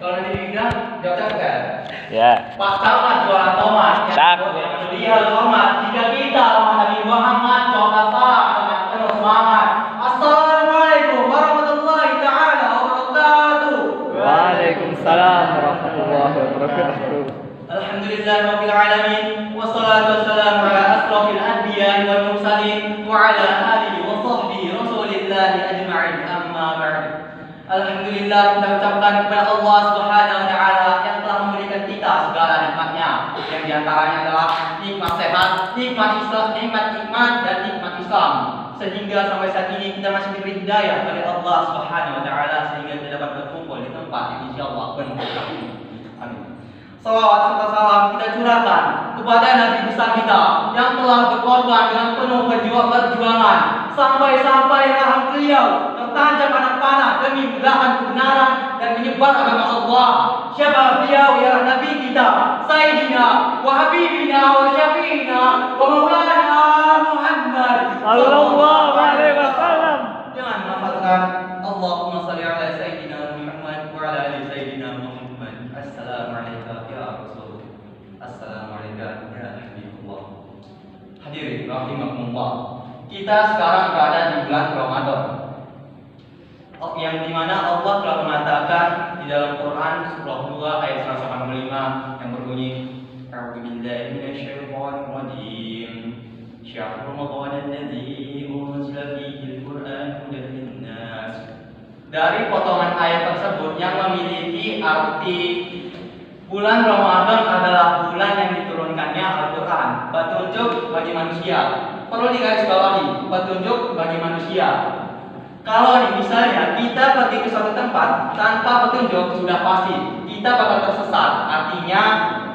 Kalau dibilang jawab kan? Ya. Pak Camat jualan tomat. Dia harus hormat. Jika kita sama Nabi Muhammad jawab apa? Dengan penuh semangat. Assalamualaikum warahmatullahi taala wabarakatuh. Waalaikumsalam warahmatullahi wabarakatuh. Alhamdulillahirabbil alamin wassalatu wassalamu ala asrofil anbiya'i wal mursalin wa ala alihi wa sahbihi rasulillahi ajma'in amma ba'd. Alhamdulillah kita ucapkan kepada Allah Subhanahu wa taala yang telah memberikan kita segala nikmatnya, yang diantaranya adalah nikmat sehat, nikmat Islam, nikmat dan nikmat Islam, sehingga sampai saat ini kita masih diberi hidayah oleh Allah Subhanahu wa taala sehingga kita dapat berkumpul di tempat yang insyaallah penuh berkah ini. Amin. Salawat serta salam kita curahkan kepada Nabi besar kita yang telah berkorban dengan penuh perjuangan sampai rahang beliau tertancap anak panah demi membelahkan kebenaran dan menyebar agama Allah. Siapa beliau? Ya Nabi kita, Sayyidina wa Habibina wa Syafi'ina wa Maulana Muhammad Sallallahu alaihi wasallam. Jangan melafazkan Allahumma shalli ala Sayyidina Muhammad wa ala ali Sayyidina Muhammad. Assalamualaikum ya Rasul. Assalamualaikum ya Habibullah. Hadirin rahimakumullah. Kita sekarang berada di bulan Ramadan, yang dimana Allah telah mengatakan di dalam Quran surah 2 ayat 185 yang berbunyi A'udzubillahi minasyaitonir rajim. Syahrul Ramadan alladzi unzila fihi al-Qur'an hudan lin-nas. Dari potongan ayat tersebut yang memiliki arti bulan Ramadan adalah bulan yang diturunkannya Al-Quran, petunjuk bagi manusia. Perlu digarisbawahi, petunjuk bagi manusia. Kalau nih misalnya kita pergi ke suatu tempat tanpa petunjuk, sudah pasti kita bakal tersesat. Artinya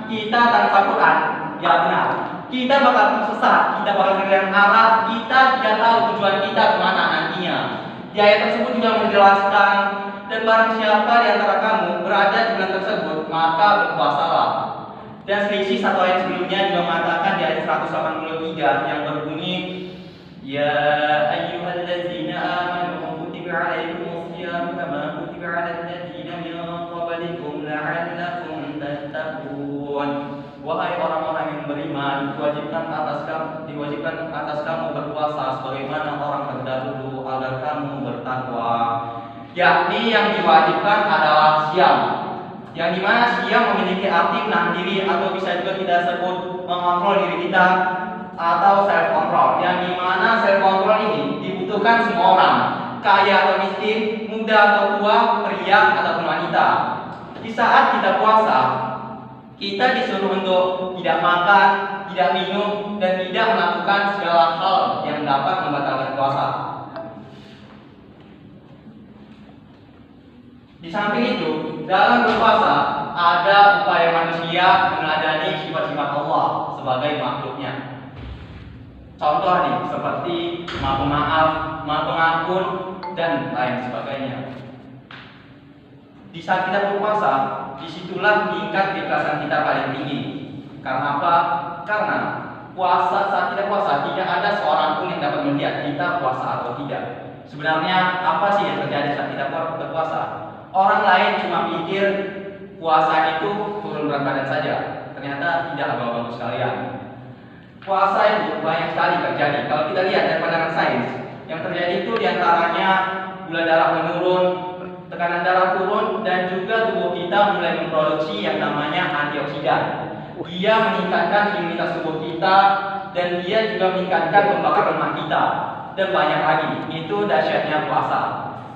kita tanpa Quran, ya benar. Kita bakal tersesat, kita bakal kehilangan arah, kita tidak tahu tujuan kita kemana nantinya. Di ayat tersebut juga menjelaskan, dan barang siapa di antara kamu berada di bulan tersebut, maka berpuasalah. Dan selisih satu ayat sebelumnya juga mengatakan di ayat 183 yang berbunyi, Ya ayyuhalladzina amanu kutiba alaikumus syiyam kama kutiba alal ladzina min qablikum la'allakum tattaqun. Wahai orang-orang yang beriman, diwajibkan atas kamu berpuasa sebagaimana orang terdahulu agar kamu bertakwa. Yakni yang diwajibkan adalah siam, yang dimana siam memiliki arti menahan diri atau bisa juga kita sebut mengontrol diri kita atau self control, yang dimana self control ini dibutuhkan semua orang, kaya atau miskin, muda atau tua, pria ataupun wanita. Di saat kita puasa, kita disuruh untuk tidak makan, tidak minum, dan tidak melakukan segala hal yang dapat membatalkan puasa. Di samping itu, dalam berpuasa ada upaya manusia meneladani sifat-sifat Allah sebagai makhluknya. Contoh nih, seperti maha pemaaf, maha pengampun, dan lain sebagainya. Di saat kita berpuasa, disitulah tingkat keikhlasan kita paling tinggi. Karena apa? Karena saat kita puasa tidak ada seorang pun yang dapat melihat kita puasa atau tidak. Sebenarnya apa sih yang terjadi saat kita berpuasa? Orang lain cuma pikir puasa itu turun berat badan saja. Ternyata tidak, bapak-bapak sekalian. Puasa itu banyak sekali terjadi. Kalau kita lihat dari pandangan sains, yang terjadi itu diantaranya gula darah menurun, tekanan darah turun, dan juga tubuh kita mulai memproduksi yang namanya antioksidan. Dia meningkatkan imunitas tubuh kita, dan dia juga meningkatkan pembakaran lemak kita, dan banyak lagi. Itu dahsyatnya puasa.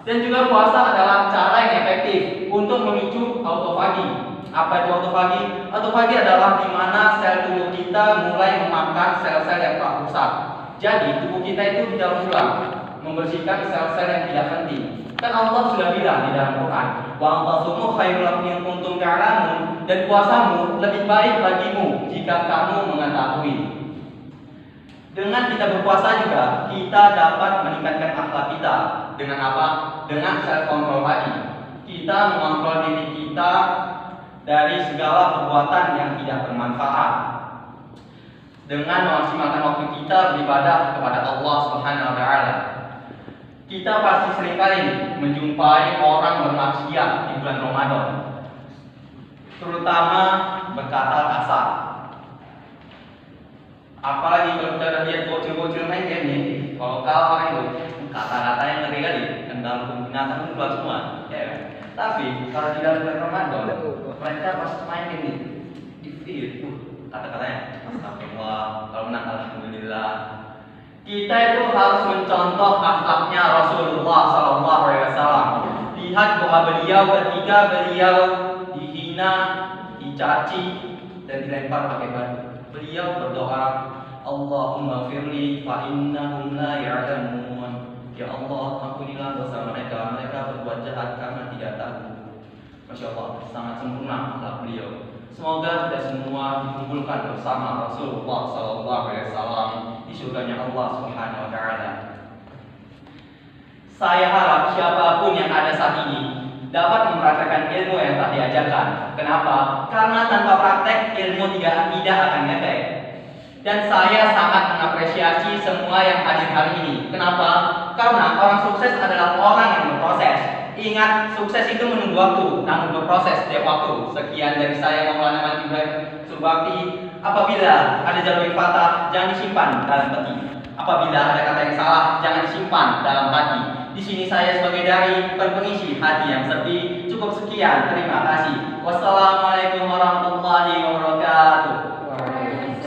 Dan juga puasa adalah cara yang efektif untuk memicu autofagi. Apa itu autofagi? Autofagi adalah di mana sel tubuh kita mulai memakan sel-sel yang telah rusak. Jadi tubuh kita itu tidak ulang membersihkan sel-sel yang tidak penting. Kan Allah sudah bilang di dalam Quran, wa antasumu khairul lakum in kuntum ta'lamun, dan puasamu lebih baik bagimu jika kamu mengetahui. Dengan kita berpuasa juga kita dapat meningkatkan akhlak kita. Dengan apa? Dengan self control tadi. Kita mengontrol diri kita dari segala perbuatan yang tidak bermanfaat. Dengan memaksimalkan waktu kita beribadah kepada Allah Subhanahu wa taala. Kita pasti seringkali menjumpai orang bermaksiat di bulan Ramadan. terutama berkata kasar. Apalagi kalau kita udah lihat bocil-bocil main game nih, kalau kalah orang itu kata-kata yang ngeri kali, dan dalam ingatan itu keluar semua, ya kan? Tapi kalau di dalam bulan Ramadan, mereka pas main ini, itu kata-katanya, astagfirullah, kalau menang alhamdulillah. Kita itu harus mencontoh akhlaknya Rasulullah SAW. Lihat bahwa beliau ketika beliau dihina, dicaci, dan dilempar pakai batu, beliau berdoa, Allahumma firli fa innahum la ya'lamun. Ya Allah, ampunilah dosa mereka, mereka berbuat jahat karena tidak tahu. Masya Allah, sangat sempurna akhlak beliau. Semoga kita semua dikumpulkan bersama Rasulullah SAW di surganya Allah Subhanahu Wa Taala. Saya harap siapapun yang ada saat ini dapat mempraktekkan ilmu yang telah diajarkan. Kenapa? Karena tanpa praktek ilmu tidak akan efek. Dan saya sangat mengapresiasi semua yang hadir hari ini. Kenapa? Karena orang sukses adalah orang yang berproses. Ingat, sukses itu menunggu waktu, namun berproses setiap waktu. Sekian dari saya, Maulana Malik Ibrahim Subakti. Apabila ada jalur yang patah, jangan disimpan dalam peti. Apabila ada kata yang salah, jangan disimpan dalam hati. Di sini saya sebagai dai pengisi hati yang sepi. Cukup sekian, terima kasih. Wassalamualaikum warahmatullahi wabarakatuh.